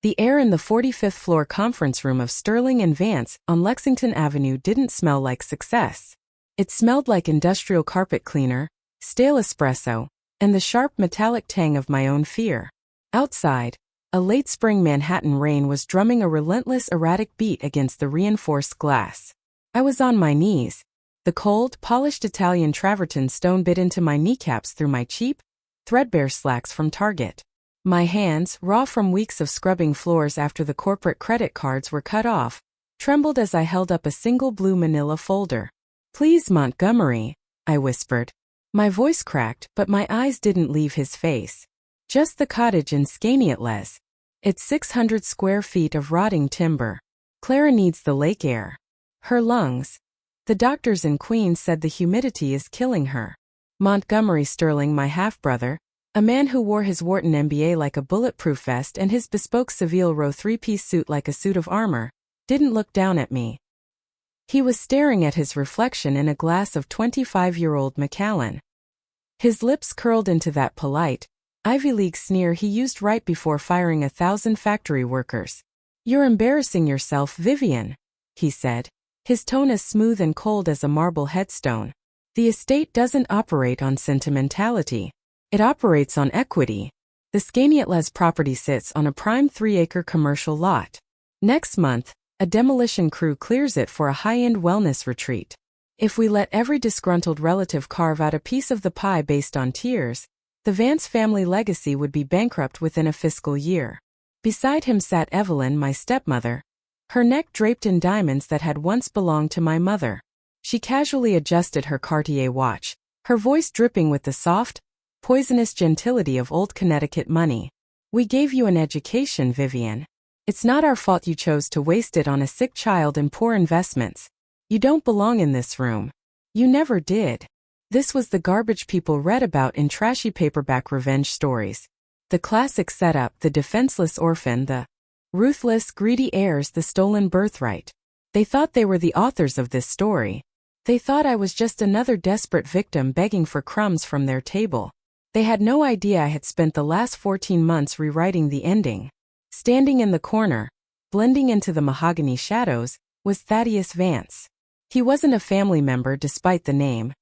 The air in the 45th floor conference room of Sterling and Vance on Lexington Avenue didn't smell like success. It smelled like industrial carpet cleaner, stale espresso, and the sharp metallic tang of my own fear. Outside, a late spring Manhattan rain was drumming a relentless erratic beat against the reinforced glass. I was on my knees. The cold, polished Italian travertine stone bit into my kneecaps through my cheap, threadbare slacks from Target. My hands, raw from weeks of scrubbing floors after the corporate credit cards were cut off, trembled as I held up a single blue manila folder. "Please, Montgomery," I whispered. My voice cracked, but my eyes didn't leave his face. "Just the cottage in Knelt. It's 600 square feet of rotting timber. Clara needs the lake air. Her lungs. The doctors in Queens said the humidity is killing her." Montgomery Sterling, my half-brother, a man who wore his Wharton MBA like a bulletproof vest and his bespoke Savile Row three-piece suit like a suit of armor, didn't look down at me. He was staring at his reflection in a glass of 25-year-old Macallan. His lips curled into that polite, Ivy League sneer he used right before firing 1,000 factory workers. "You're embarrassing yourself, Vivienne," he said, his tone as smooth and cold as a marble headstone. "The estate doesn't operate on sentimentality. It operates on equity. The Knelt property sits on a prime 3-acre commercial lot. Next month, a demolition crew clears it for a high-end wellness retreat. If we let every disgruntled relative carve out a piece of the pie based on tiers, the Vance family legacy would be bankrupt within a fiscal year." Beside him sat Evelyn, my stepmother, her neck draped in diamonds that had once belonged to my mother. She casually adjusted her Cartier watch, her voice dripping with the soft, poisonous gentility of old Connecticut money. "We gave you an education, Vivienne. It's not our fault you chose to waste it on a sick child and poor investments. You don't belong in this room. You never did." This was the garbage people read about in trashy paperback revenge stories. The classic setup, the defenseless orphan, the ruthless, greedy heirs, the stolen birthright. They thought they were the authors of this story. They thought I was just another desperate victim begging for crumbs from their table. They had no idea I had spent the last 14 months rewriting the ending. Standing in the corner, blending into the mahogany shadows, was Thaddeus Vance. He wasn't a family member despite the name.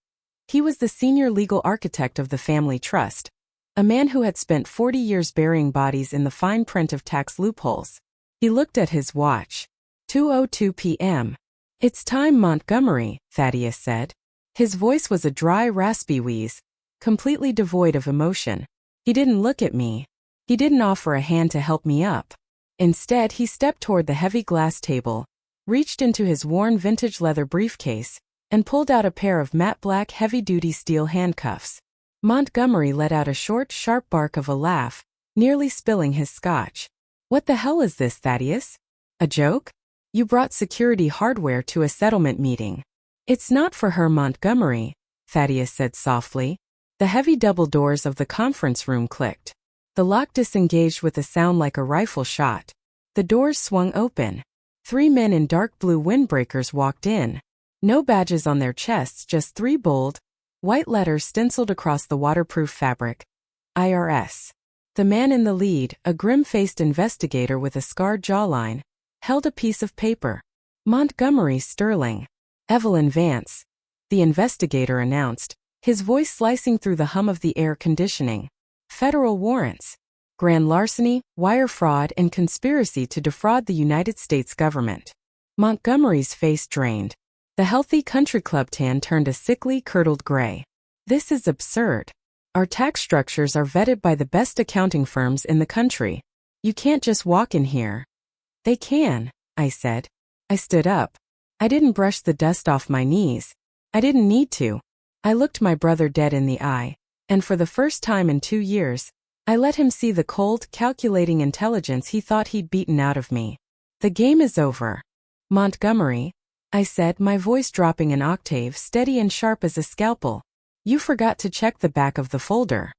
He was the senior legal architect of the family trust, a man who had spent 40 years burying bodies in the fine print of tax loopholes. He looked at his watch. 2:02 p.m. "It's time, Montgomery," Thaddeus said. His voice was a dry, raspy wheeze, completely devoid of emotion. He didn't look at me. He didn't offer a hand to help me up. Instead, he stepped toward the heavy glass table, reached into his worn vintage leather briefcase, and pulled out a pair of matte black heavy-duty steel handcuffs. Montgomery let out a short, sharp bark of a laugh, nearly spilling his scotch. "What the hell is this, Thaddeus? A joke? You brought security hardware to a settlement meeting." "It's not for her, Montgomery," Thaddeus said softly. The heavy double doors of the conference room clicked. The lock disengaged with a sound like a rifle shot. The doors swung open. 3 men in dark blue windbreakers walked in. No badges on their chests, just 3 bold, white letters stenciled across the waterproof fabric. IRS. The man in the lead, a grim-faced investigator with a scarred jawline, held a piece of paper. "Montgomery Sterling. Evelyn Vance," the investigator announced, his voice slicing through the hum of the air conditioning. "Federal warrants. Grand larceny, wire fraud, and conspiracy to defraud the United States government." Montgomery's face drained. The healthy country club tan turned a sickly, curdled gray. "This is absurd. Our tax structures are vetted by the best accounting firms in the country. You can't just walk in here." "They can," I said. I stood up. I didn't brush the dust off my knees. I didn't need to. I looked my brother dead in the eye, and for the first time in 2 years, I let him see the cold, calculating intelligence he thought he'd beaten out of me. "The game is over. Montgomery," I said, my voice dropping an octave, steady and sharp as a scalpel. "You forgot to check the back of the folder."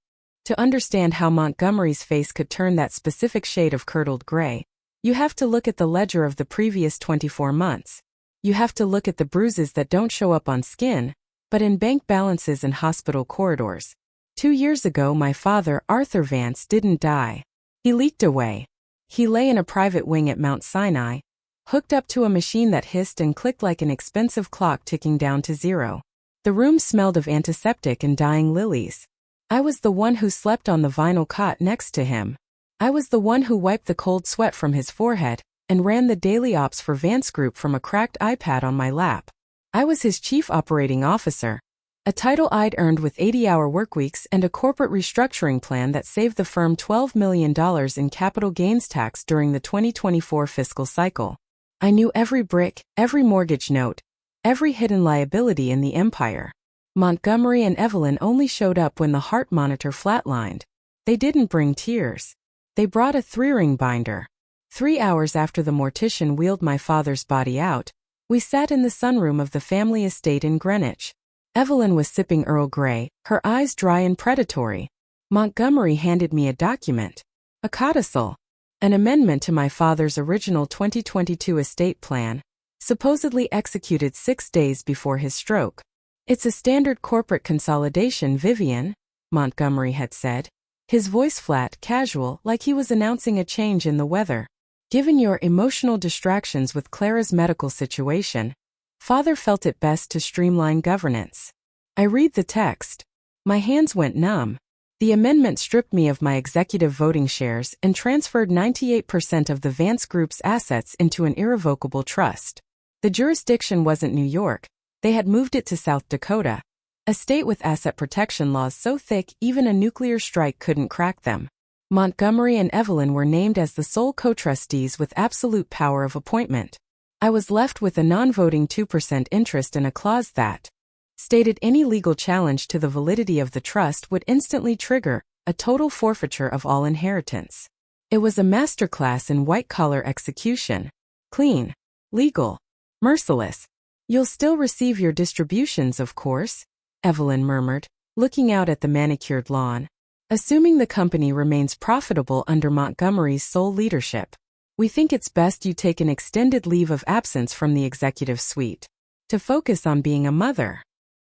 To understand how Montgomery's face could turn that specific shade of curdled gray, you have to look at the ledger of the previous 24 months. You have to look at the bruises that don't show up on skin, but in bank balances and hospital corridors. 2 years ago, my father, Arthur Vance, didn't die. He leaked away. He lay in a private wing at Mount Sinai, hooked up to a machine that hissed and clicked like an expensive clock ticking down to zero. The room smelled of antiseptic and dying lilies. I was the one who slept on the vinyl cot next to him. I was the one who wiped the cold sweat from his forehead and ran the daily ops for Vance Group from a cracked iPad on my lap. I was his chief operating officer, a title I'd earned with 80-hour workweeks and a corporate restructuring plan that saved the firm $12 million in capital gains tax during the 2024 fiscal cycle. I knew every brick, every mortgage note, every hidden liability in the empire. Montgomery and Evelyn only showed up when the heart monitor flatlined. They didn't bring tears. They brought a 3-ring binder. 3 hours after the mortician wheeled my father's body out, we sat in the sunroom of the family estate in Greenwich. Evelyn was sipping Earl Grey, her eyes dry and predatory. Montgomery handed me a document. A codicil. An amendment to my father's original 2022 estate plan, supposedly executed 6 days before his stroke. It's a standard corporate consolidation, Vivienne, Montgomery had said. His voice flat, casual, like he was announcing a change in the weather. Given your emotional distractions with Clara's medical situation, Father felt it best to streamline governance. I read the text. My hands went numb. The amendment stripped me of my executive voting shares and transferred 98% of the Vance Group's assets into an irrevocable trust. The jurisdiction wasn't New York. They had moved it to South Dakota, a state with asset protection laws so thick even a nuclear strike couldn't crack them. Montgomery and Evelyn were named as the sole co-trustees with absolute power of appointment. I was left with a non-voting 2% interest in a clause that stated any legal challenge to the validity of the trust would instantly trigger a total forfeiture of all inheritance. It was a masterclass in white-collar execution. Clean. Legal. Merciless. You'll still receive your distributions, of course, Evelyn murmured, looking out at the manicured lawn. Assuming the company remains profitable under Montgomery's sole leadership, we think it's best you take an extended leave of absence from the executive suite to focus on being a mother.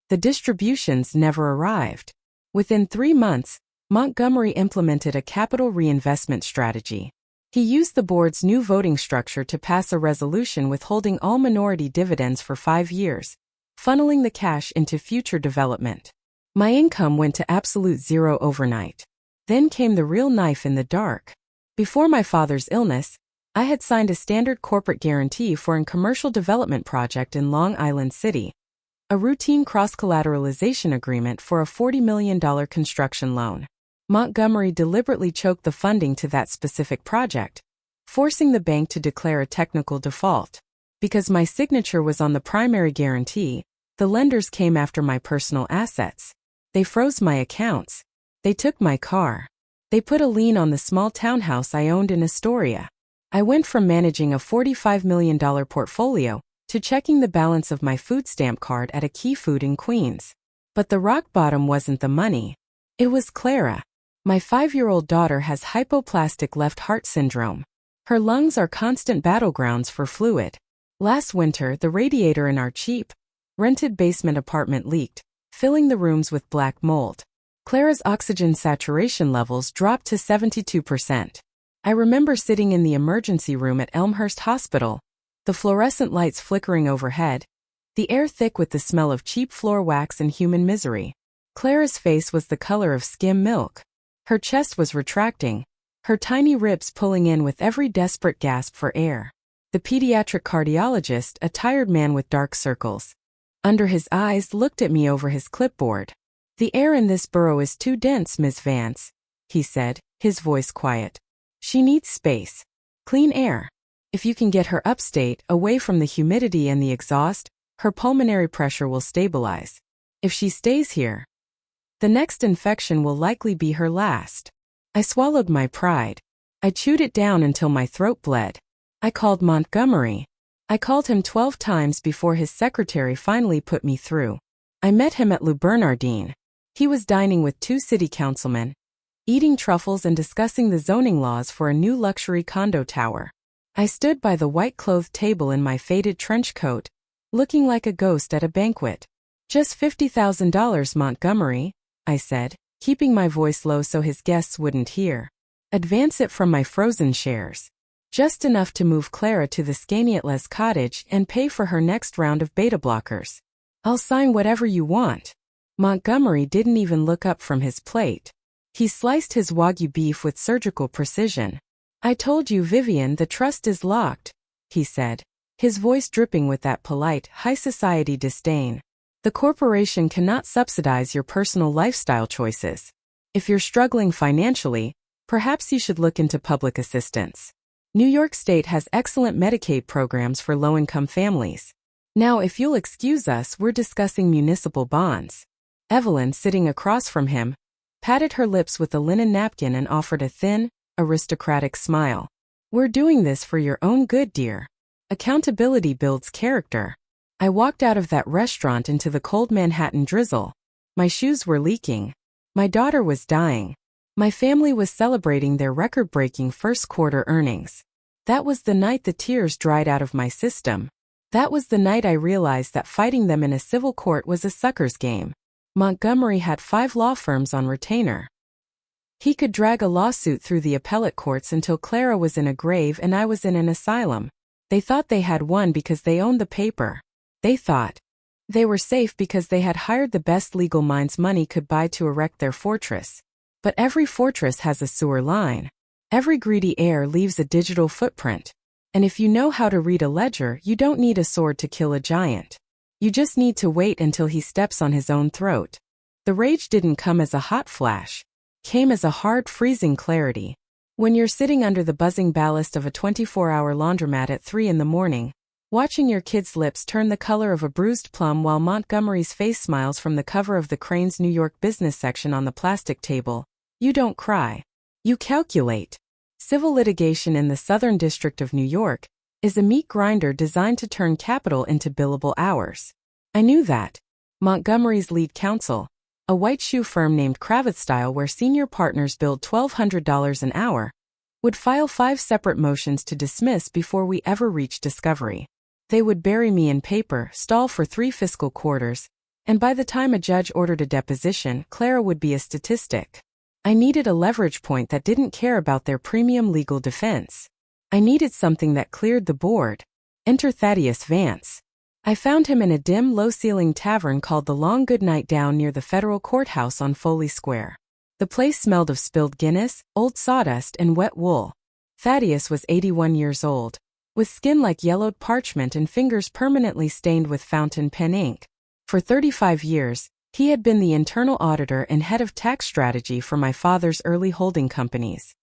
The distributions never arrived. Within 3 months, Montgomery implemented a capital reinvestment strategy. He used the board's new voting structure to pass a resolution withholding all minority dividends for 5 years, funneling the cash into future development. My income went to absolute zero overnight. Then came the real knife in the dark. Before my father's illness, I had signed a standard corporate guarantee for a commercial development project in Long Island City, a routine cross-collateralization agreement for a $40 million construction loan. Montgomery deliberately choked the funding to that specific project, forcing the bank to declare a technical default. Because my signature was on the primary guarantee, the lenders came after my personal assets. They froze my accounts. They took my car. They put a lien on the small townhouse I owned in Astoria. I went from managing a $45 million portfolio to checking the balance of my food stamp card at a Key Food in Queens. But the rock bottom wasn't the money. It was Clara. My 5-year-old daughter has hypoplastic left heart syndrome. Her lungs are constant battlegrounds for fluid. Last winter, the radiator in our cheap, rented basement apartment leaked, filling the rooms with black mold. Clara's oxygen saturation levels dropped to 72%. I remember sitting in the emergency room at Elmhurst Hospital, the fluorescent lights flickering overhead, the air thick with the smell of cheap floor wax and human misery. Clara's face was the color of skim milk. Her chest was retracting, her tiny ribs pulling in with every desperate gasp for air. The pediatric cardiologist, a tired man with dark circles under his eyes, looked at me over his clipboard. "The air in this borough is too dense, Miss Vance," he said, his voice quiet. "She needs space. Clean air. If you can get her upstate, away from the humidity and the exhaust, her pulmonary pressure will stabilize. If she stays here, the next infection will likely be her last." I swallowed my pride. I chewed it down until my throat bled. I called Montgomery. I called him 12 times before his secretary finally put me through. I met him at Le Bernardin. He was dining with 2 city councilmen, eating truffles and discussing the zoning laws for a new luxury condo tower. I stood by the white-clothed table in my faded trench coat, looking like a ghost at a banquet. "Just $50,000, Montgomery," I said, keeping my voice low so his guests wouldn't hear. Advance it from my frozen shares. Just enough to move Clara to the Knelt cottage and pay for her next round of beta blockers. I'll sign whatever you want. Montgomery didn't even look up from his plate. He sliced his Wagyu beef with surgical precision. I told you, Vivienne, the trust is locked, he said, his voice dripping with that polite, high society disdain. The corporation cannot subsidize your personal lifestyle choices. If you're struggling financially, perhaps you should look into public assistance. New York State has excellent Medicaid programs for low-income families. Now, if you'll excuse us, we're discussing municipal bonds. Evelyn, sitting across from him, patted her lips with a linen napkin and offered a thin, aristocratic smile. We're doing this for your own good, dear. Accountability builds character. I walked out of that restaurant into the cold Manhattan drizzle. My shoes were leaking. My daughter was dying. My family was celebrating their record-breaking first-quarter earnings. That was the night the tears dried out of my system. That was the night I realized that fighting them in a civil court was a sucker's game. Montgomery had 5 law firms on retainer. He could drag a lawsuit through the appellate courts until Clara was in a grave and I was in an asylum. They thought they had won because they owned the paper. They thought they were safe because they had hired the best legal minds money could buy to erect their fortress. But every fortress has a sewer line. Every greedy heir leaves a digital footprint. And if you know how to read a ledger, you don't need a sword to kill a giant. You just need to wait until he steps on his own throat. The rage didn't come as a hot flash. Came as a hard, freezing clarity. When you're sitting under the buzzing ballast of a 24-hour laundromat at 3 in the morning, watching your kid's lips turn the color of a bruised plum while Montgomery's face smiles from the cover of the Crane's New York business section on the plastic table, you don't cry. You calculate. Civil litigation in the Southern District of New York is a meat grinder designed to turn capital into billable hours. I knew that. Montgomery's lead counsel, a white shoe firm named Kravitz Style where senior partners billed $1,200 an hour, would file 5 separate motions to dismiss before we ever reached discovery. They would bury me in paper, stall for 3 fiscal quarters, and by the time a judge ordered a deposition, Clara would be a statistic. I needed a leverage point that didn't care about their premium legal defense. I needed something that cleared the board. Enter Thaddeus Vance. I found him in a dim, low-ceilinged tavern called the Long Goodnight down near the federal courthouse on Foley Square. The place smelled of spilled Guinness, old sawdust, and wet wool. Thaddeus was 81 years old, with skin like yellowed parchment and fingers permanently stained with fountain pen ink. For 35 years, he had been the internal auditor and head of tax strategy for my father's early holding companies.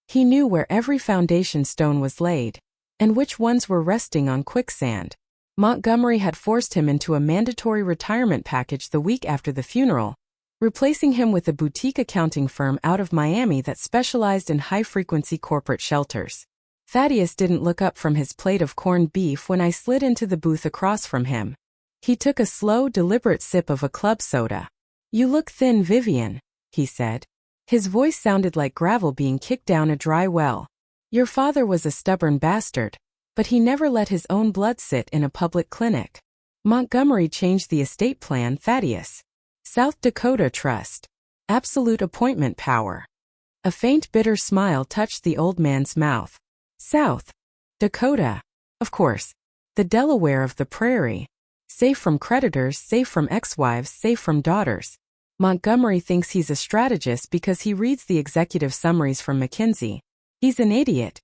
He knew where every foundation stone was laid, and which ones were resting on quicksand. Montgomery had forced him into a mandatory retirement package the week after the funeral, replacing him with a boutique accounting firm out of Miami that specialized in high-frequency corporate shelters. Thaddeus didn't look up from his plate of corned beef when I slid into the booth across from him. He took a slow, deliberate sip of a club soda. "You look thin, Vivienne," he said. His voice sounded like gravel being kicked down a dry well. "Your father was a stubborn bastard, but he never let his own blood sit in a public clinic." Montgomery changed the estate plan, Thaddeus. South Dakota Trust. Absolute appointment power. A faint bitter smile touched the old man's mouth. South Dakota. Of course. The Delaware of the prairie. Safe from creditors, safe from ex-wives, safe from daughters. Montgomery thinks he's a strategist because he reads the executive summaries from McKinsey. He's an idiot.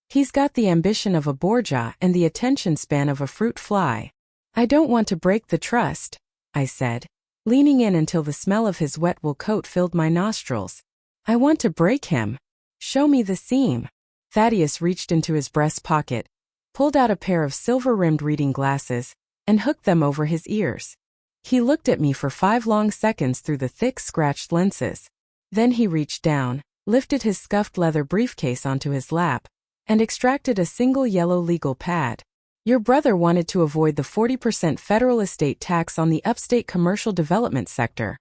He's got the ambition of a Borgia and the attention span of a fruit fly. "I don't want to break the trust," I said, leaning in until the smell of his wet wool coat filled my nostrils. "I want to break him. Show me the seam." Thaddeus reached into his breast pocket, pulled out a pair of silver-rimmed reading glasses, and hooked them over his ears. He looked at me for 5 long seconds through the thick, scratched lenses. Then he reached down, lifted his scuffed leather briefcase onto his lap, and extracted a single yellow legal pad. "Your brother wanted to avoid the 40% federal estate tax on the upstate commercial development sector,"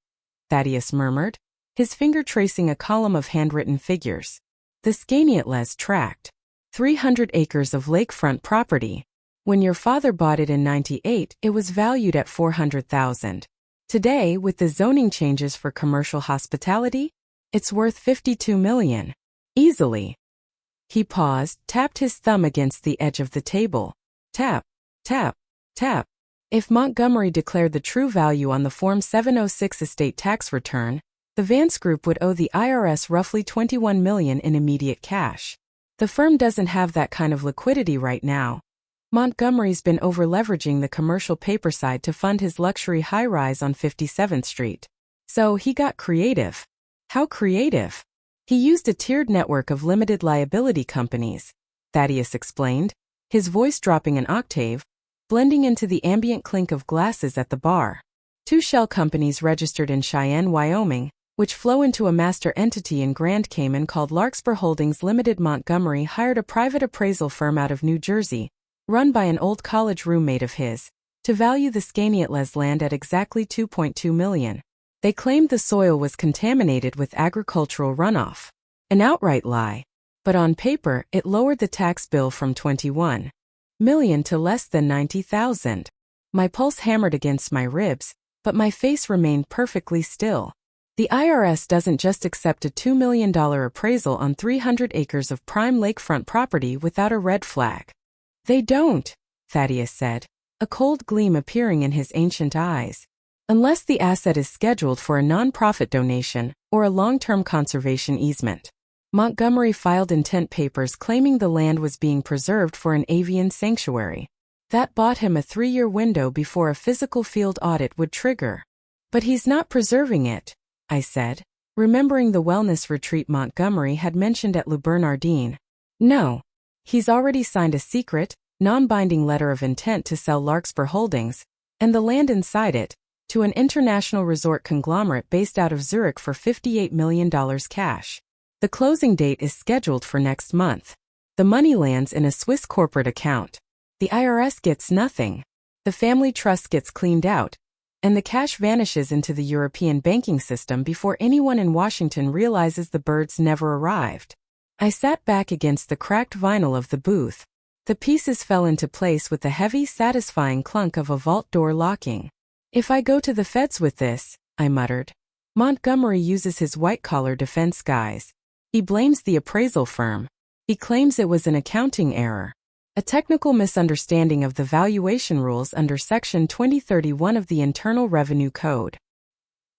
Thaddeus murmured, his finger tracing a column of handwritten figures. "The Knelt tract. 300 acres of lakefront property. When your father bought it in '98, it was valued at $400,000. Today, with the zoning changes for commercial hospitality, it's worth $52 million. Easily. He paused, tapped his thumb against the edge of the table. Tap, tap, tap. If Montgomery declared the true value on the Form 706 estate tax return, the Vance Group would owe the IRS roughly $21 million in immediate cash. The firm doesn't have that kind of liquidity right now. Montgomery's been over-leveraging the commercial paper side to fund his luxury high-rise on 57th Street. So he got creative. How creative? He used a tiered network of limited liability companies, Thaddeus explained, his voice dropping an octave, blending into the ambient clink of glasses at the bar. 2 shell companies registered in Cheyenne, Wyoming, which flow into a master entity in Grand Cayman called Larkspur Holdings Limited. Montgomery hired a private appraisal firm out of New Jersey, run by an old college roommate of his, to value the Skaneateles land at exactly $2.2 million. They claimed the soil was contaminated with agricultural runoff. An outright lie. But on paper, it lowered the tax bill from $21 million to less than $90,000. My pulse hammered against my ribs, but my face remained perfectly still. The IRS doesn't just accept a $2 million appraisal on 300 acres of prime lakefront property without a red flag. They don't, Thaddeus said, a cold gleam appearing in his ancient eyes. Unless the asset is scheduled for a non-profit donation or a long-term conservation easement. Montgomery filed intent papers claiming the land was being preserved for an avian sanctuary. That bought him a 3-year window before a physical field audit would trigger. But he's not preserving it, I said, remembering the wellness retreat Montgomery had mentioned at Le Bernardin. No. He's already signed a secret, non-binding letter of intent to sell Larkspur Holdings, and the land inside it, to an international resort conglomerate based out of Zurich for $58 million cash. The closing date is scheduled for next month. The money lands in a Swiss corporate account. The IRS gets nothing. The family trust gets cleaned out, and the cash vanishes into the European banking system before anyone in Washington realizes the birds never arrived. I sat back against the cracked vinyl of the booth. The pieces fell into place with the heavy, satisfying clunk of a vault door locking. If I go to the feds with this, I muttered. Montgomery uses his white-collar defense guise. He blames the appraisal firm. He claims it was an accounting error, a technical misunderstanding of the valuation rules under Section 2031 of the Internal Revenue Code.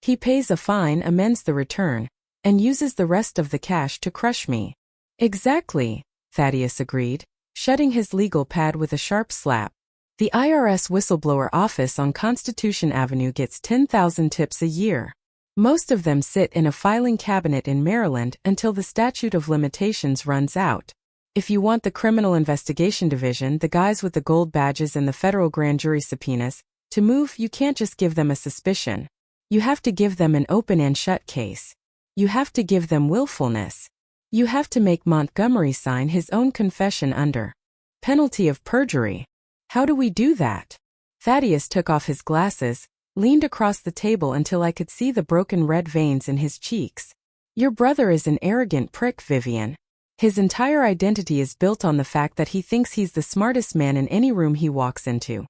He pays a fine, amends the return, and uses the rest of the cash to crush me. Exactly, Thaddeus agreed, shutting his legal pad with a sharp slap. The IRS whistleblower office on Constitution Avenue gets 10,000 tips a year. Most of them sit in a filing cabinet in Maryland until the statute of limitations runs out. If you want the Criminal Investigation Division, the guys with the gold badges and the federal grand jury subpoenas, to move, you can't just give them a suspicion. You have to give them an open and shut case. You have to give them willfulness. You have to make Montgomery sign his own confession under penalty of perjury. How do we do that? Thaddeus took off his glasses, leaned across the table until I could see the broken red veins in his cheeks. Your brother is an arrogant prick, Vivienne. His entire identity is built on the fact that he thinks he's the smartest man in any room he walks into.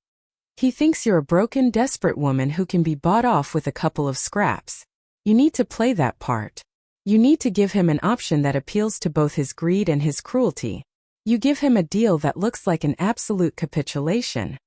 He thinks you're a broken, desperate woman who can be bought off with a couple of scraps. You need to play that part. You need to give him an option that appeals to both his greed and his cruelty. You give him a deal that looks like an absolute capitulation.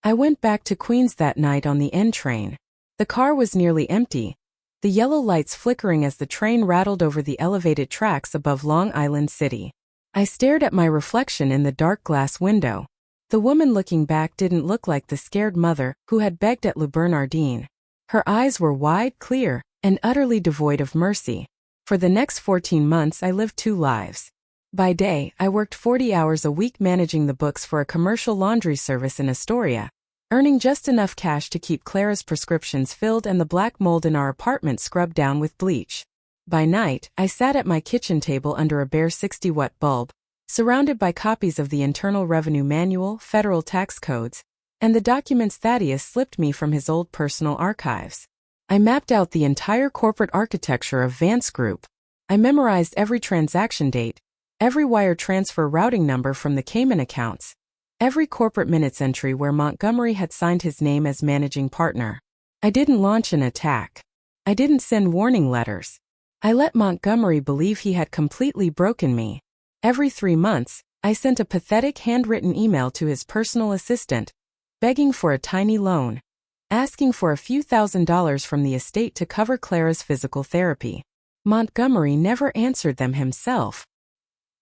I went back to Queens that night on the N train. The car was nearly empty, the yellow lights flickering as the train rattled over the elevated tracks above Long Island City. I stared at my reflection in the dark glass window. The woman looking back didn't look like the scared mother who had begged at Le Bernardin. Her eyes were wide, clear, and utterly devoid of mercy. For the next 14 months I lived 2 lives. By day, I worked 40 hours a week managing the books for a commercial laundry service in Astoria, earning just enough cash to keep Clara's prescriptions filled and the black mold in our apartment scrubbed down with bleach. By night, I sat at my kitchen table under a bare 60-watt bulb, surrounded by copies of the Internal Revenue Manual, federal tax codes, and the documents Thaddeus slipped me from his old personal archives. I mapped out the entire corporate architecture of Vance Group. I memorized every transaction date, every wire transfer routing number from the Cayman accounts, every corporate minutes entry where Montgomery had signed his name as managing partner. I didn't launch an attack. I didn't send warning letters. I let Montgomery believe he had completely broken me. Every 3 months, I sent a pathetic handwritten email to his personal assistant, begging for a tiny loan, asking for a few $1,000s from the estate to cover Clara's physical therapy. Montgomery never answered them himself.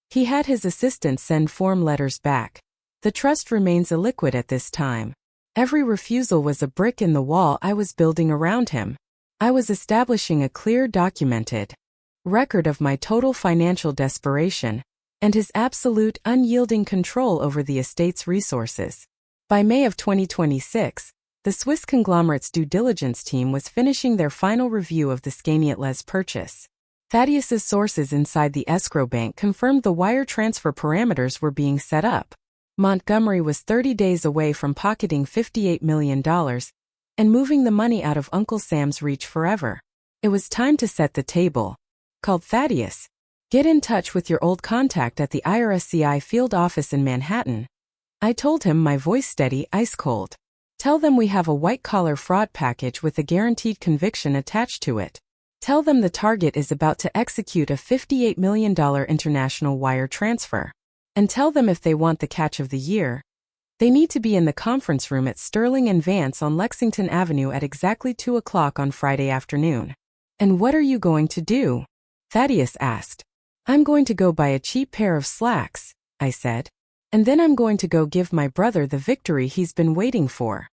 He had his assistant send form letters back. The trust remains illiquid at this time. Every refusal was a brick in the wall I was building around him. I was establishing a clear, documented record of my total financial desperation and his absolute, unyielding control over the estate's resources. By May of 2026, the Swiss conglomerate's due diligence team was finishing their final review of the Knelt purchase. Thaddeus's sources inside the escrow bank confirmed the wire transfer parameters were being set up. Montgomery was 30 days away from pocketing $58 million and moving the money out of Uncle Sam's reach forever. It was time to set the table. Called Thaddeus. Get in touch with your old contact at the IRSCI field office in Manhattan. I told him, my voice steady, ice cold. Tell them we have a white-collar fraud package with a guaranteed conviction attached to it. Tell them the target is about to execute a $58 million international wire transfer. And tell them if they want the catch of the year, they need to be in the conference room at Sterling and Vance on Lexington Avenue at exactly 2 o'clock on Friday afternoon. And what are you going to do? Thaddeus asked. I'm going to go buy a cheap pair of slacks, I said. And then I'm going to go give my brother the victory he's been waiting for.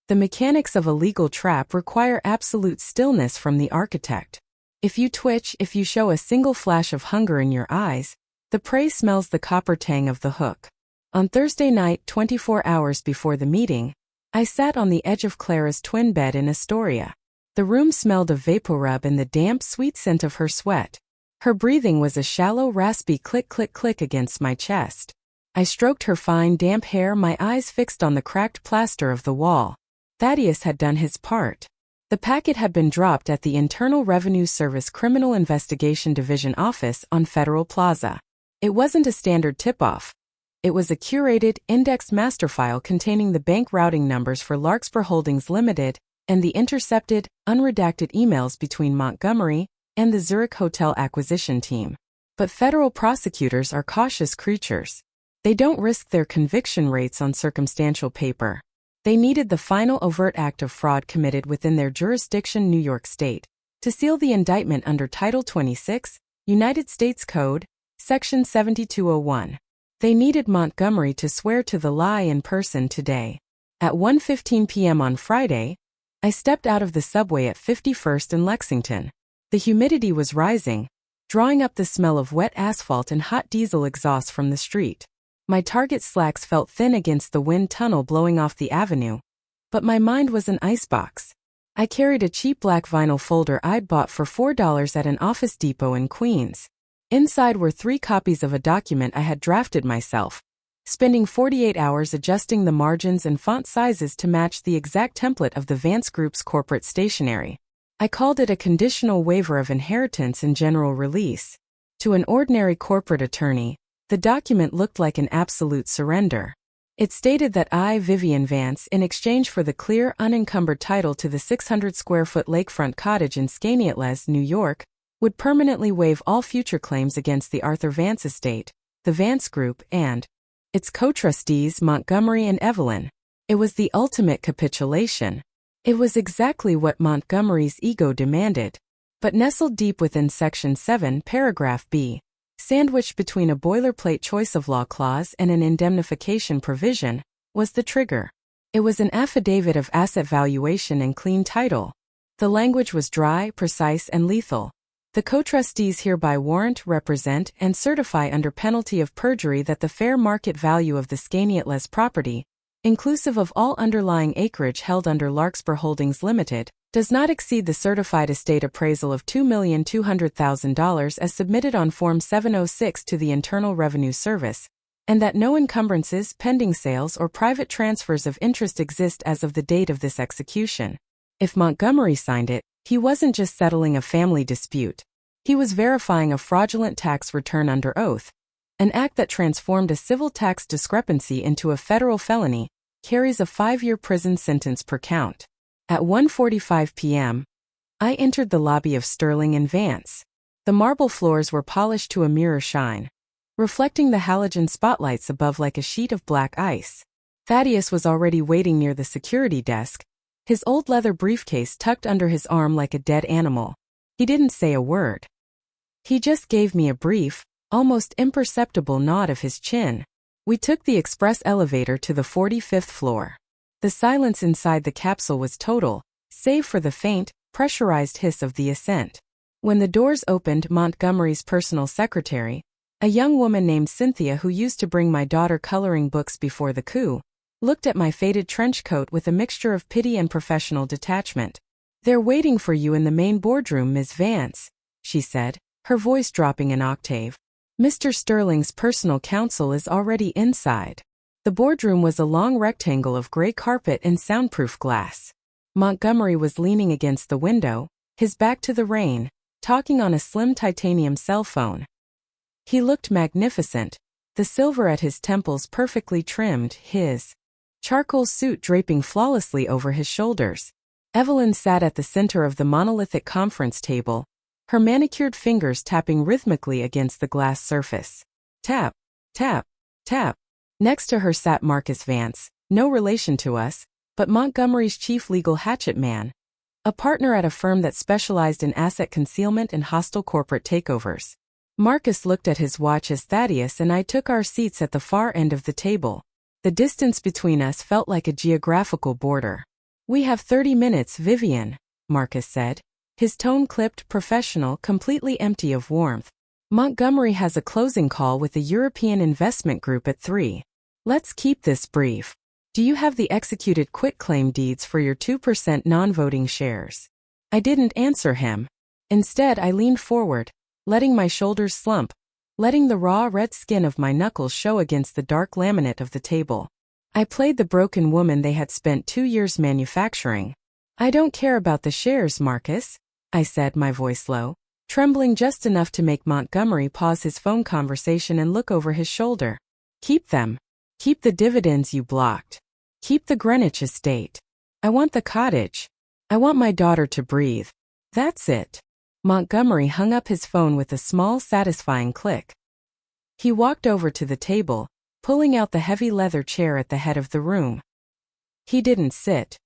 The mechanics of a legal trap require absolute stillness from the architect. If you twitch, if you show a single flash of hunger in your eyes, the prey smells the copper tang of the hook. On Thursday night, 24 hours before the meeting, I sat on the edge of Clara's twin bed in Astoria. The room smelled of vaporub and the damp, sweet scent of her sweat. Her breathing was a shallow, raspy click-click-click against my chest. I stroked her fine, damp hair, my eyes fixed on the cracked plaster of the wall. Thaddeus had done his part. The packet had been dropped at the Internal Revenue Service Criminal Investigation Division office on Federal Plaza. It wasn't a standard tip-off. It was a curated, indexed master file containing the bank routing numbers for Larkspur Holdings Limited and the intercepted, unredacted emails between Montgomery and the Zurich Hotel acquisition team. But federal prosecutors are cautious creatures. They don't risk their conviction rates on circumstantial paper. They needed the final overt act of fraud committed within their jurisdiction, New York State, to seal the indictment under Title 26, United States Code, Section 7201. They needed Montgomery to swear to the lie in person today. At 1:15 p.m. on Friday, I stepped out of the subway at 51st and Lexington. The humidity was rising, drawing up the smell of wet asphalt and hot diesel exhaust from the street. My Target slacks felt thin against the wind tunnel blowing off the avenue, but my mind was an icebox. I carried a cheap black vinyl folder I'd bought for $4 at an Office Depot in Queens. Inside were 3 copies of a document I had drafted myself, spending 48 hours adjusting the margins and font sizes to match the exact template of the Vance Group's corporate stationery. I called it a conditional waiver of inheritance and general release. To an ordinary corporate attorney, the document looked like an absolute surrender. It stated that I, Vivienne Vance, in exchange for the clear, unencumbered title to the 600-square-foot lakefront cottage in Knelt, New York, would permanently waive all future claims against the Arthur Vance estate, the Vance Group, and its co-trustees Montgomery and Evelyn. It was the ultimate capitulation. It was exactly what Montgomery's ego demanded. But nestled deep within Section 7, Paragraph B, sandwiched between a boilerplate choice of law clause and an indemnification provision, was the trigger. It was an affidavit of asset valuation and clean title. The language was dry, precise, and lethal. The co-trustees hereby warrant, represent, and certify under penalty of perjury that the fair market value of the Knelt property, inclusive of all underlying acreage held under Larkspur Holdings Limited, does not exceed the certified estate appraisal of $2,200,000 as submitted on Form 706 to the Internal Revenue Service, and that no encumbrances, pending sales, or private transfers of interest exist as of the date of this execution. If Montgomery signed it, he wasn't just settling a family dispute. He was verifying a fraudulent tax return under oath. An act that transformed a civil tax discrepancy into a federal felony, carries a 5-year prison sentence per count. At 1:45 p.m., I entered the lobby of Sterling and Vance. The marble floors were polished to a mirror shine, reflecting the halogen spotlights above like a sheet of black ice. Thaddeus was already waiting near the security desk, his old leather briefcase tucked under his arm like a dead animal. He didn't say a word. He just gave me a brief, almost imperceptible nod of his chin. We took the express elevator to the 45th floor. The silence inside the capsule was total, save for the faint, pressurized hiss of the ascent. When the doors opened, Montgomery's personal secretary, a young woman named Cynthia who used to bring my daughter coloring books before the coup, looked at my faded trench coat with a mixture of pity and professional detachment. "They're waiting for you in the main boardroom, Ms. Vance," she said, her voice dropping an octave. "Mr. Sterling's personal counsel is already inside." The boardroom was a long rectangle of gray carpet and soundproof glass. Montgomery was leaning against the window, his back to the rain, talking on a slim titanium cell phone. He looked magnificent, the silver at his temples perfectly trimmed, his charcoal suit draping flawlessly over his shoulders. Evelyn sat at the center of the monolithic conference table, her manicured fingers tapping rhythmically against the glass surface. Tap, tap, tap. Next to her sat Marcus Vance, no relation to us, but Montgomery's chief legal hatchet man, a partner at a firm that specialized in asset concealment and hostile corporate takeovers. Marcus looked at his watch as Thaddeus and I took our seats at the far end of the table. The distance between us felt like a geographical border. "We have 30 minutes, Vivienne," Marcus said, his tone clipped, professional, completely empty of warmth. "Montgomery has a closing call with a European investment group at 3. Let's keep this brief. Do you have the executed quitclaim deeds for your 2% non-voting shares?" I didn't answer him. Instead, I leaned forward, letting my shoulders slump, letting the raw red skin of my knuckles show against the dark laminate of the table. I played the broken woman they had spent 2 years manufacturing. "I don't care about the shares, Marcus," I said, my voice low, trembling just enough to make Montgomery pause his phone conversation and look over his shoulder. "Keep them. Keep the dividends you blocked. Keep the Greenwich estate. I want the cottage. I want my daughter to breathe. That's it." Montgomery hung up his phone with a small, satisfying click. He walked over to the table, pulling out the heavy leather chair at the head of the room. He didn't sit.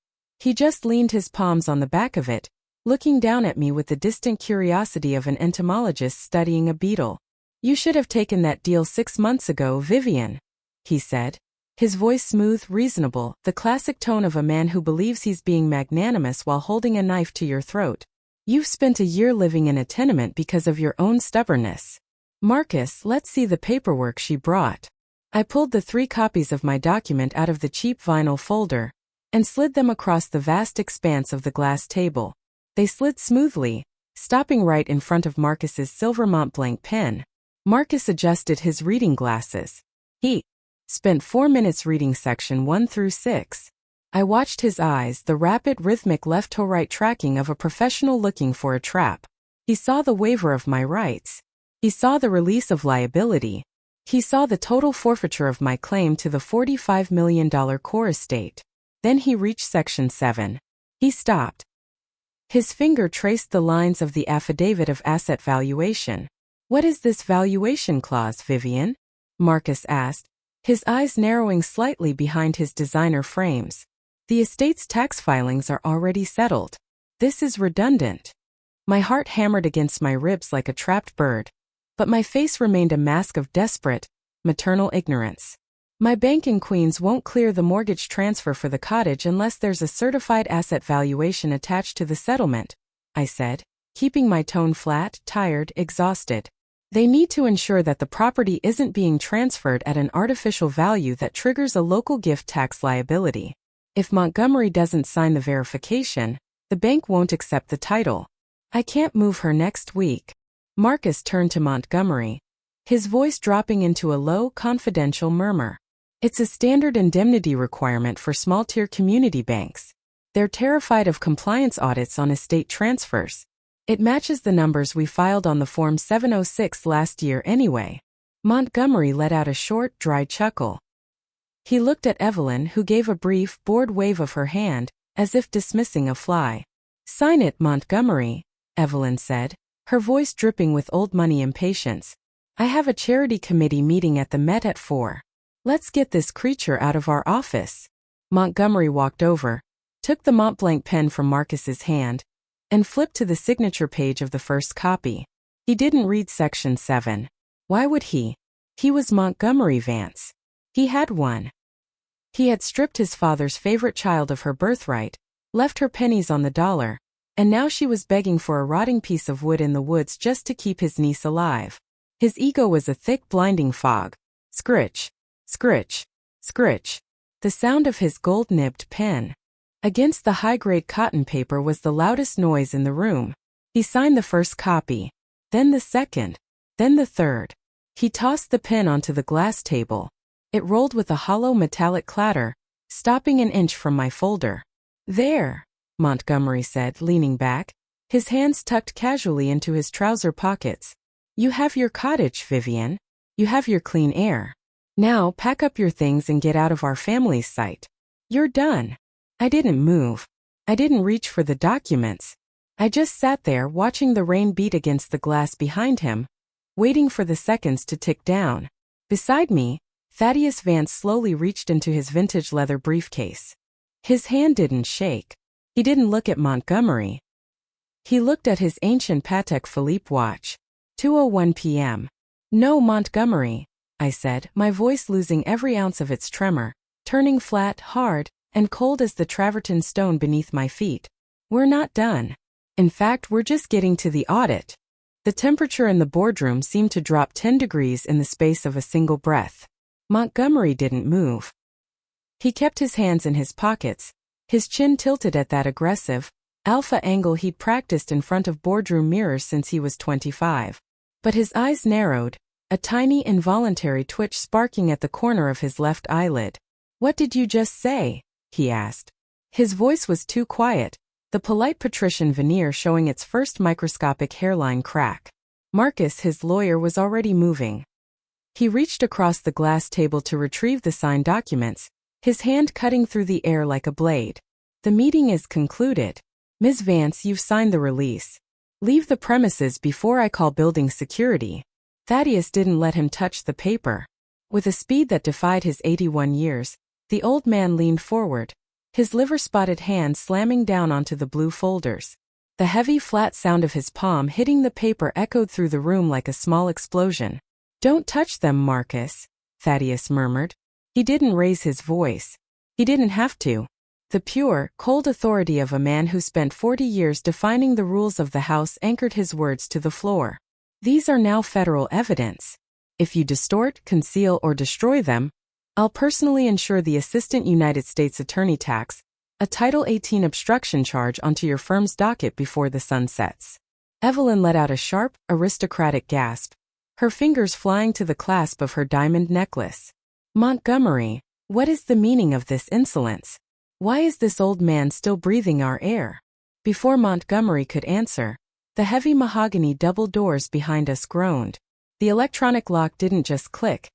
He just leaned his palms on the back of it, looking down at me with the distant curiosity of an entomologist studying a beetle. "You should have taken that deal 6 months ago, Vivienne," he said, his voice smooth, reasonable, the classic tone of a man who believes he's being magnanimous while holding a knife to your throat. "You've spent a year living in a tenement because of your own stubbornness." "Marcus, let's see the paperwork she brought." I pulled the 3 copies of my document out of the cheap vinyl folder and slid them across the vast expanse of the glass table. They slid smoothly, stopping right in front of Marcus's silver Montblanc pen. Marcus adjusted his reading glasses. He spent 4 minutes reading section 1 through 6. I watched his eyes, the rapid rhythmic left-to-right tracking of a professional looking for a trap. He saw the waiver of my rights. He saw the release of liability. He saw the total forfeiture of my claim to the $45 million core estate. Then he reached section 7. He stopped. His finger traced the lines of the affidavit of asset valuation. "What is this valuation clause, Vivienne?" Marcus asked, his eyes narrowing slightly behind his designer frames. "The estate's tax filings are already settled. This is redundant." My heart hammered against my ribs like a trapped bird, but my face remained a mask of desperate, maternal ignorance. "My bank in Queens won't clear the mortgage transfer for the cottage unless there's a certified asset valuation attached to the settlement," I said, keeping my tone flat, tired, exhausted. "They need to ensure that the property isn't being transferred at an artificial value that triggers a local gift tax liability. If Montgomery doesn't sign the verification, the bank won't accept the title. I can't move her next week." Marcus turned to Montgomery, his voice dropping into a low, confidential murmur. "It's a standard indemnity requirement for small-tier community banks. They're terrified of compliance audits on estate transfers. It matches the numbers we filed on the Form 706 last year anyway." Montgomery let out a short, dry chuckle. He looked at Evelyn, who gave a brief, bored wave of her hand, as if dismissing a fly. "Sign it, Montgomery," Evelyn said, her voice dripping with old money impatience. "I have a charity committee meeting at the Met at 4. Let's get this creature out of our office." Montgomery walked over, took the Montblanc pen from Marcus's hand, and flipped to the signature page of the first copy. He didn't read section 7. Why would he? He was Montgomery Vance. He had one. He had stripped his father's favorite child of her birthright, left her pennies on the dollar, and now she was begging for a rotting piece of wood in the woods just to keep his niece alive. His ego was a thick, blinding fog. Scritch, scritch, scritch. The sound of his gold-nibbed pen against the high-grade cotton paper was the loudest noise in the room. He signed the first copy, then the second, then the third. He tossed the pen onto the glass table. It rolled with a hollow metallic clatter, stopping an inch from my folder. "There," Montgomery said, leaning back, his hands tucked casually into his trouser pockets. "You have your cottage, Vivienne. You have your clean air. Now pack up your things and get out of our family's sight. You're done." I didn't move. I didn't reach for the documents. I just sat there watching the rain beat against the glass behind him, waiting for the seconds to tick down. Beside me, Thaddeus Vance slowly reached into his vintage leather briefcase. His hand didn't shake. He didn't look at Montgomery. He looked at his ancient Patek Philippe watch. 2:01 p.m. "No, Montgomery," I said, my voice losing every ounce of its tremor, turning flat, hard, and cold as the travertine stone beneath my feet. "We're not done. In fact, we're just getting to the audit." The temperature in the boardroom seemed to drop 10 degrees in the space of a single breath. Montgomery didn't move. He kept his hands in his pockets, his chin tilted at that aggressive, alpha angle he'd practiced in front of boardroom mirrors since he was 25. But his eyes narrowed, a tiny involuntary twitch sparking at the corner of his left eyelid. "What did you just say?" he asked. His voice was too quiet, the polite patrician veneer showing its first microscopic hairline crack. Marcus, his lawyer, was already moving. He reached across the glass table to retrieve the signed documents, his hand cutting through the air like a blade. "The meeting is concluded. Ms. Vance, you've signed the release. Leave the premises before I call building security." Thaddeus didn't let him touch the paper. With a speed that defied his 81 years, the old man leaned forward, his liver-spotted hand slamming down onto the blue folders. The heavy, flat sound of his palm hitting the paper echoed through the room like a small explosion. "Don't touch them, Marcus," Thaddeus murmured. He didn't raise his voice. He didn't have to. The pure, cold authority of a man who spent 40 years defining the rules of the House anchored his words to the floor. "These are now federal evidence. If you distort, conceal, or destroy them, I'll personally insure the Assistant United States Attorney tax, a Title 18 obstruction charge onto your firm's docket before the sun sets." Evelyn let out a sharp, aristocratic gasp, her fingers flying to the clasp of her diamond necklace. "Montgomery, what is the meaning of this insolence? Why is this old man still breathing our air?" Before Montgomery could answer, the heavy mahogany double doors behind us groaned. The electronic lock didn't just click.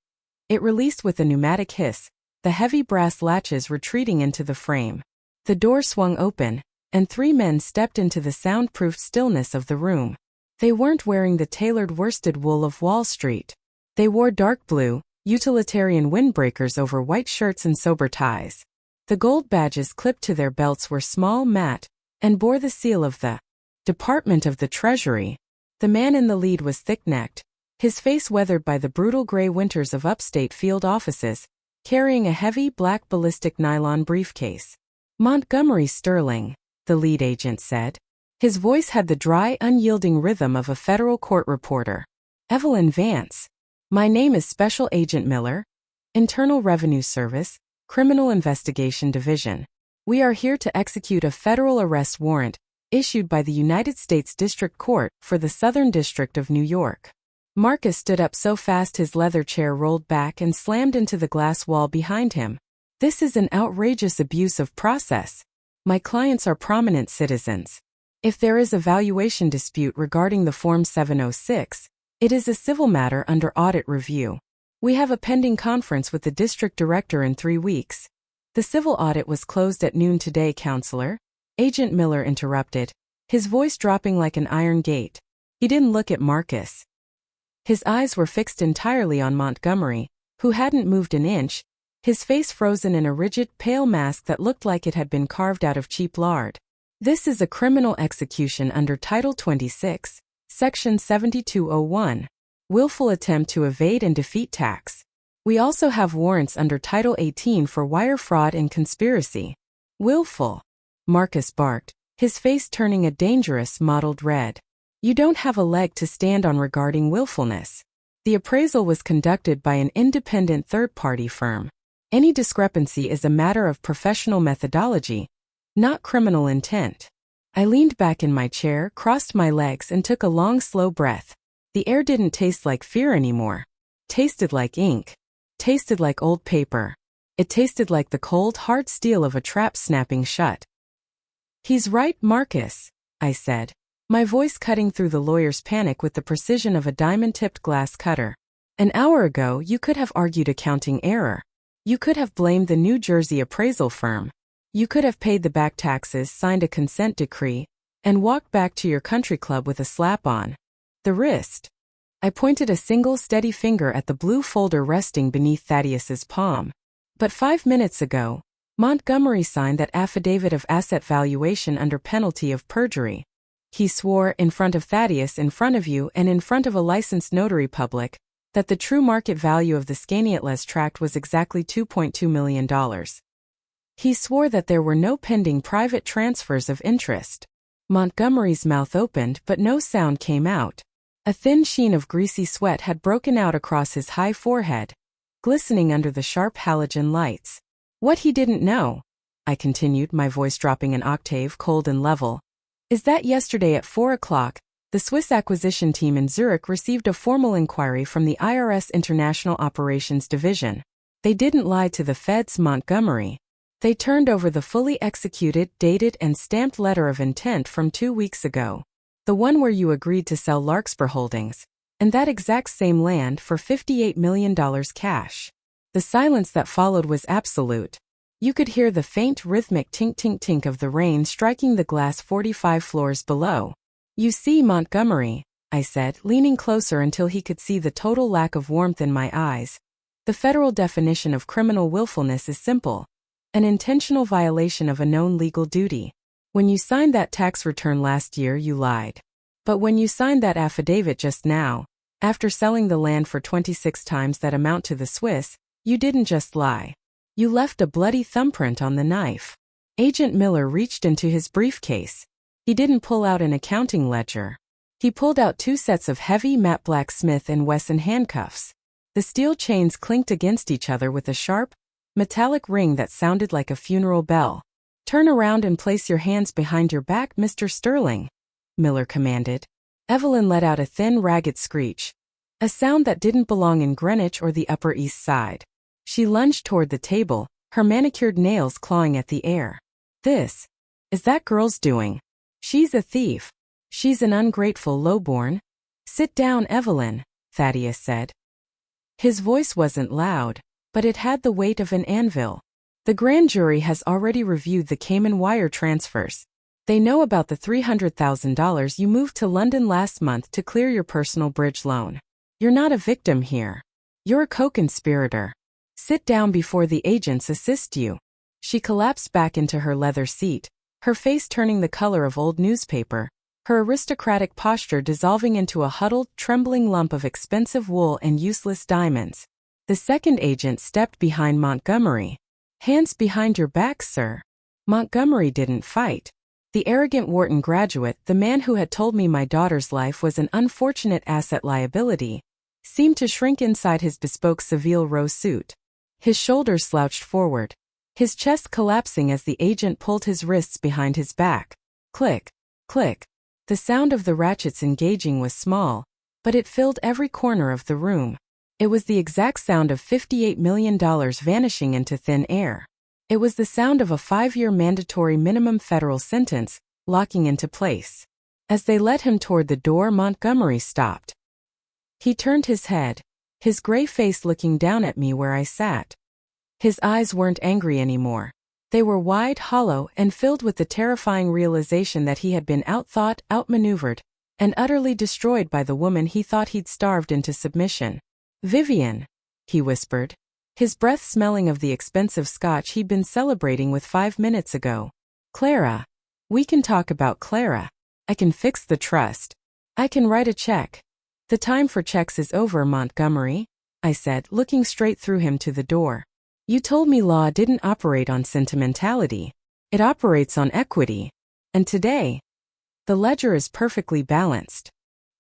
It released with a pneumatic hiss, the heavy brass latches retreating into the frame. The door swung open, and 3 men stepped into the soundproofed stillness of the room. They weren't wearing the tailored worsted wool of Wall Street. They wore dark blue, utilitarian windbreakers over white shirts and sober ties. The gold badges clipped to their belts were small, matte, and bore the seal of the Department of the Treasury. The man in the lead was thick-necked, his face weathered by the brutal gray winters of upstate field offices, carrying a heavy black ballistic nylon briefcase. "Montgomery Sterling," the lead agent said. His voice had the dry, unyielding rhythm of a federal court reporter. "Evelyn Vance. My name is Special Agent Miller, Internal Revenue Service, Criminal Investigation Division. We are here to execute a federal arrest warrant issued by the United States District Court for the Southern District of New York." Marcus stood up so fast his leather chair rolled back and slammed into the glass wall behind him. "This is an outrageous abuse of process. My clients are prominent citizens. If there is a valuation dispute regarding the Form 706, it is a civil matter under audit review. We have a pending conference with the district director in 3 weeks. The civil audit was closed at noon today, Counselor," Agent Miller interrupted, his voice dropping like an iron gate. He didn't look at Marcus. His eyes were fixed entirely on Montgomery, who hadn't moved an inch, his face frozen in a rigid, pale mask that looked like it had been carved out of cheap lard. This is a criminal execution under Title 26, Section 7201, willful attempt to evade and defeat tax. We also have warrants under Title 18 for wire fraud and conspiracy. Willful, Marcus barked, his face turning a dangerous mottled red. You don't have a leg to stand on regarding willfulness. The appraisal was conducted by an independent third-party firm. Any discrepancy is a matter of professional methodology, not criminal intent. I leaned back in my chair, crossed my legs, and took a long, slow breath. The air didn't taste like fear anymore. Tasted like ink. Tasted like old paper. It tasted like the cold, hard steel of a trap snapping shut. He's right, Marcus, I said, my voice cutting through the lawyer's panic with the precision of a diamond-tipped glass cutter. An hour ago, you could have argued accounting error. You could have blamed the New Jersey appraisal firm. You could have paid the back taxes, signed a consent decree, and walked back to your country club with a slap on the wrist. I pointed a single steady finger at the blue folder resting beneath Thaddeus's palm. But 5 minutes ago, Montgomery signed that affidavit of asset valuation under penalty of perjury. He swore in front of Thaddeus, in front of you, and in front of a licensed notary public, that the true market value of the Knelt tract was exactly $2.2 million. He swore that there were no pending private transfers of interest. Montgomery's mouth opened, but no sound came out. A thin sheen of greasy sweat had broken out across his high forehead, glistening under the sharp halogen lights. What he didn't know, I continued, my voice dropping an octave, cold and level, is that yesterday at 4 o'clock, the Swiss acquisition team in Zurich received a formal inquiry from the IRS International Operations Division. They didn't lie to the feds, Montgomery. They turned over the fully executed, dated, and stamped letter of intent from 2 weeks ago. The one where you agreed to sell Larkspur Holdings, and that exact same land for $58 million cash. The silence that followed was absolute. You could hear the faint, rhythmic tink-tink-tink of the rain striking the glass 45 floors below. You see, Montgomery, I said, leaning closer until he could see the total lack of warmth in my eyes. The federal definition of criminal willfulness is simple: an intentional violation of a known legal duty. When you signed that tax return last year, you lied. But when you signed that affidavit just now, after selling the land for 26 times that amount to the Swiss, you didn't just lie. You left a bloody thumbprint on the knife. Agent Miller reached into his briefcase. He didn't pull out an accounting ledger. He pulled out 2 sets of heavy matte black Smith & Wesson handcuffs. The steel chains clinked against each other with a sharp, metallic ring that sounded like a funeral bell. Turn around and place your hands behind your back, Mr. Sterling, Miller commanded. Evelyn let out a thin, ragged screech, a sound that didn't belong in Greenwich or the Upper East Side. She lunged toward the table, her manicured nails clawing at the air. This is that girl's doing. She's a thief. She's an ungrateful lowborn. Sit down, Evelyn, Thaddeus said. His voice wasn't loud, but it had the weight of an anvil. The grand jury has already reviewed the Cayman wire transfers. They know about the $300,000 you moved to London last month to clear your personal bridge loan. You're not a victim here. You're a co-conspirator. Sit down before the agents assist you. She collapsed back into her leather seat, her face turning the color of old newspaper, her aristocratic posture dissolving into a huddled, trembling lump of expensive wool and useless diamonds. The second agent stepped behind Montgomery. Hands behind your back, sir. Montgomery didn't fight. The arrogant Wharton graduate, the man who had told me my daughter's life was an unfortunate asset liability, seemed to shrink inside his bespoke Seville Row suit. His shoulders slouched forward, his chest collapsing as the agent pulled his wrists behind his back. Click, click. The sound of the ratchets engaging was small, but it filled every corner of the room. It was the exact sound of $58 million vanishing into thin air. It was the sound of a 5-year mandatory minimum federal sentence locking into place. As they led him toward the door, Montgomery stopped. He turned his head, his gray face looking down at me where I sat. His eyes weren't angry anymore. They were wide, hollow, and filled with the terrifying realization that he had been outthought, outmaneuvered, and utterly destroyed by the woman he thought he'd starved into submission. "Vivienne," he whispered, his breath smelling of the expensive scotch he'd been celebrating with 5 minutes ago. "Clara. We can talk about Clara. I can fix the trust. I can write a check." "The time for checks is over, Montgomery," I said, looking straight through him to the door. "You told me law didn't operate on sentimentality. It operates on equity. And today, the ledger is perfectly balanced."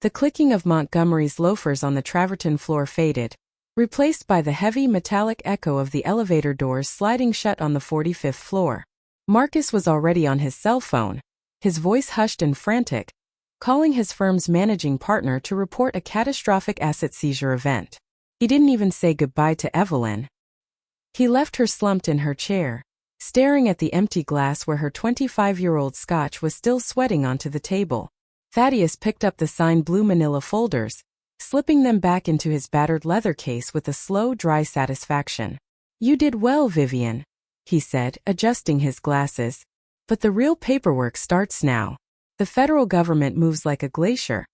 The clicking of Montgomery's loafers on the travertine floor faded, replaced by the heavy metallic echo of the elevator doors sliding shut on the 45th floor. Marcus was already on his cell phone, his voice hushed and frantic, calling his firm's managing partner to report a catastrophic asset seizure event. He didn't even say goodbye to Evelyn. He left her slumped in her chair, staring at the empty glass where her 25-year-old scotch was still sweating onto the table. Thaddeus picked up the signed blue manila folders, slipping them back into his battered leather case with a slow, dry satisfaction. "You did well, Vivienne," he said, adjusting his glasses. "But the real paperwork starts now. The federal government moves like a glacier,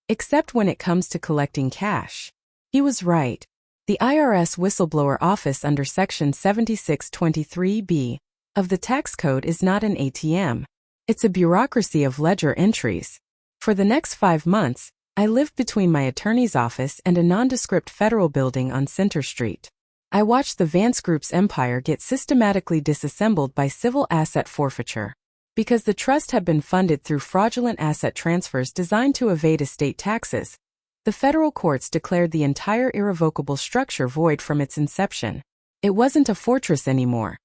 except when it comes to collecting cash." He was right. The IRS whistleblower office under Section 7623B of the tax code is not an ATM. It's a bureaucracy of ledger entries. For the next 5 months, I lived between my attorney's office and a nondescript federal building on Center Street. I watched the Vance Group's empire get systematically disassembled by civil asset forfeiture. Because the trust had been funded through fraudulent asset transfers designed to evade estate taxes, the federal courts declared the entire irrevocable structure void from its inception. It wasn't a fortress anymore.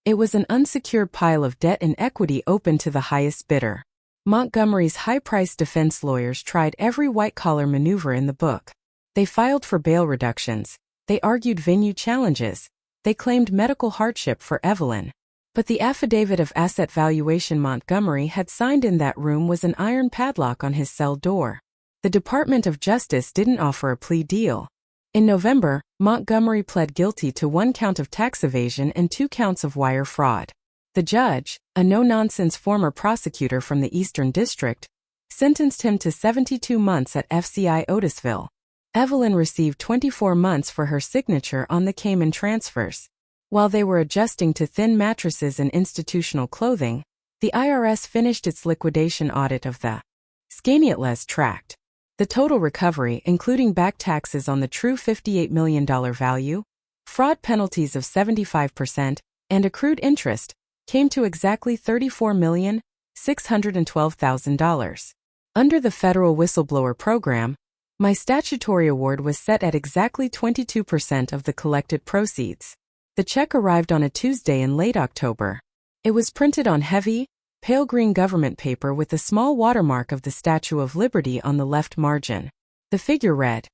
It was an unsecured pile of debt and equity open to the highest bidder. Montgomery's high-priced defense lawyers tried every white-collar maneuver in the book. They filed for bail reductions. They argued venue challenges. They claimed medical hardship for Evelyn. But the affidavit of asset valuation Montgomery had signed in that room was an iron padlock on his cell door. The Department of Justice didn't offer a plea deal. In November, Montgomery pled guilty to 1 count of tax evasion and 2 counts of wire fraud. The judge, a no-nonsense former prosecutor from the Eastern District, sentenced him to 72 months at FCI Otisville. Evelyn received 24 months for her signature on the Cayman transfers. While they were adjusting to thin mattresses and institutional clothing, the IRS finished its liquidation audit of the Knelt tract. The total recovery, including back taxes on the true $58 million value, fraud penalties of 75%, and accrued interest, came to exactly $34,612,000. Under the federal whistleblower program, my statutory award was set at exactly 22% of the collected proceeds. The check arrived on a Tuesday in late October. It was printed on heavy, pale green government paper with a small watermark of the Statue of Liberty on the left margin. The figure read,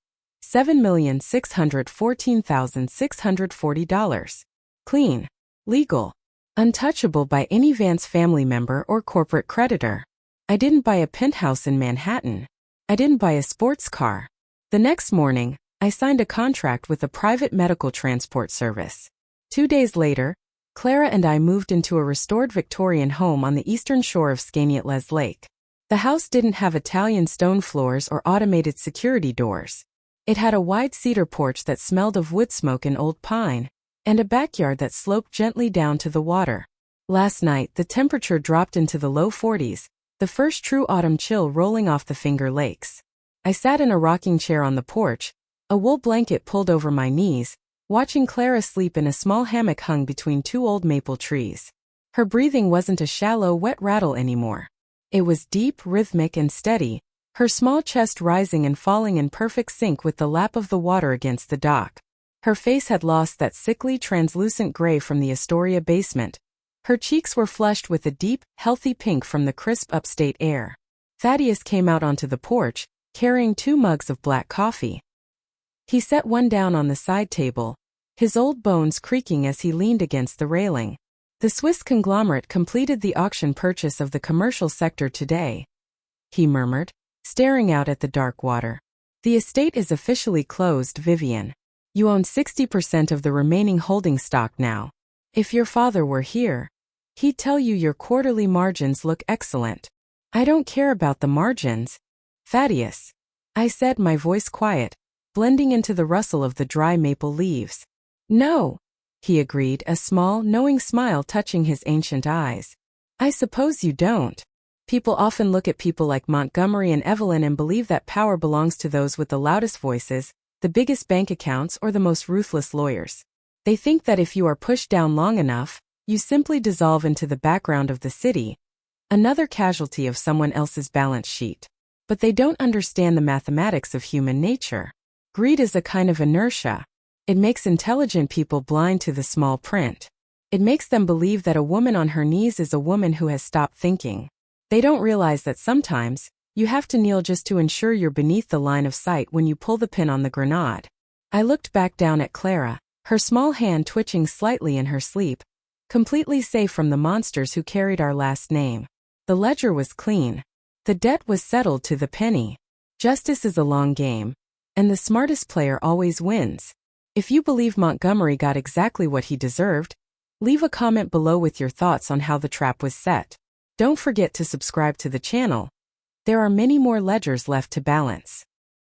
$7,614,640. Clean, legal, untouchable by any Vance family member or corporate creditor. I didn't buy a penthouse in Manhattan. I didn't buy a sports car. The next morning, I signed a contract with a private medical transport service. 2 days later, Clara and I moved into a restored Victorian home on the eastern shore of Knelt Lake. The house didn't have Italian stone floors or automated security doors. It had a wide cedar porch that smelled of wood smoke and old pine, and a backyard that sloped gently down to the water. Last night, the temperature dropped into the low 40s, the first true autumn chill rolling off the Finger Lakes. I sat in a rocking chair on the porch, a wool blanket pulled over my knees, watching Clara sleep in a small hammock hung between 2 old maple trees. Her breathing wasn't a shallow, wet rattle anymore. It was deep, rhythmic, and steady, her small chest rising and falling in perfect sync with the lap of the water against the dock. Her face had lost that sickly, translucent gray from the Astoria basement. Her cheeks were flushed with a deep, healthy pink from the crisp upstate air. Thaddeus came out onto the porch, carrying 2 mugs of black coffee. He set one down on the side table, his old bones creaking as he leaned against the railing. The Swiss conglomerate completed the auction purchase of the commercial sector today, he murmured, staring out at the dark water. The estate is officially closed, Vivienne. You own 60% of the remaining holding stock now. If your father were here, he'd tell you your quarterly margins look excellent. I don't care about the margins. Thaddeus, I said, my voice quiet, blending into the rustle of the dry maple leaves. No, he agreed, a small, knowing smile touching his ancient eyes. I suppose you don't. People often look at people like Montgomery and Evelyn and believe that power belongs to those with the loudest voices, the biggest bank accounts, or the most ruthless lawyers. They think that if you are pushed down long enough, you simply dissolve into the background of the city, another casualty of someone else's balance sheet. But they don't understand the mathematics of human nature. Greed is a kind of inertia. It makes intelligent people blind to the small print. It makes them believe that a woman on her knees is a woman who has stopped thinking. They don't realize that sometimes, you have to kneel just to ensure you're beneath the line of sight when you pull the pin on the grenade. I looked back down at Clara, her small hand twitching slightly in her sleep, completely safe from the monsters who carried our last name. The ledger was clean. The debt was settled to the penny. Justice is a long game, and the smartest player always wins. If you believe Montgomery got exactly what he deserved, leave a comment below with your thoughts on how the trap was set. Don't forget to subscribe to the channel. There are many more ledgers left to balance.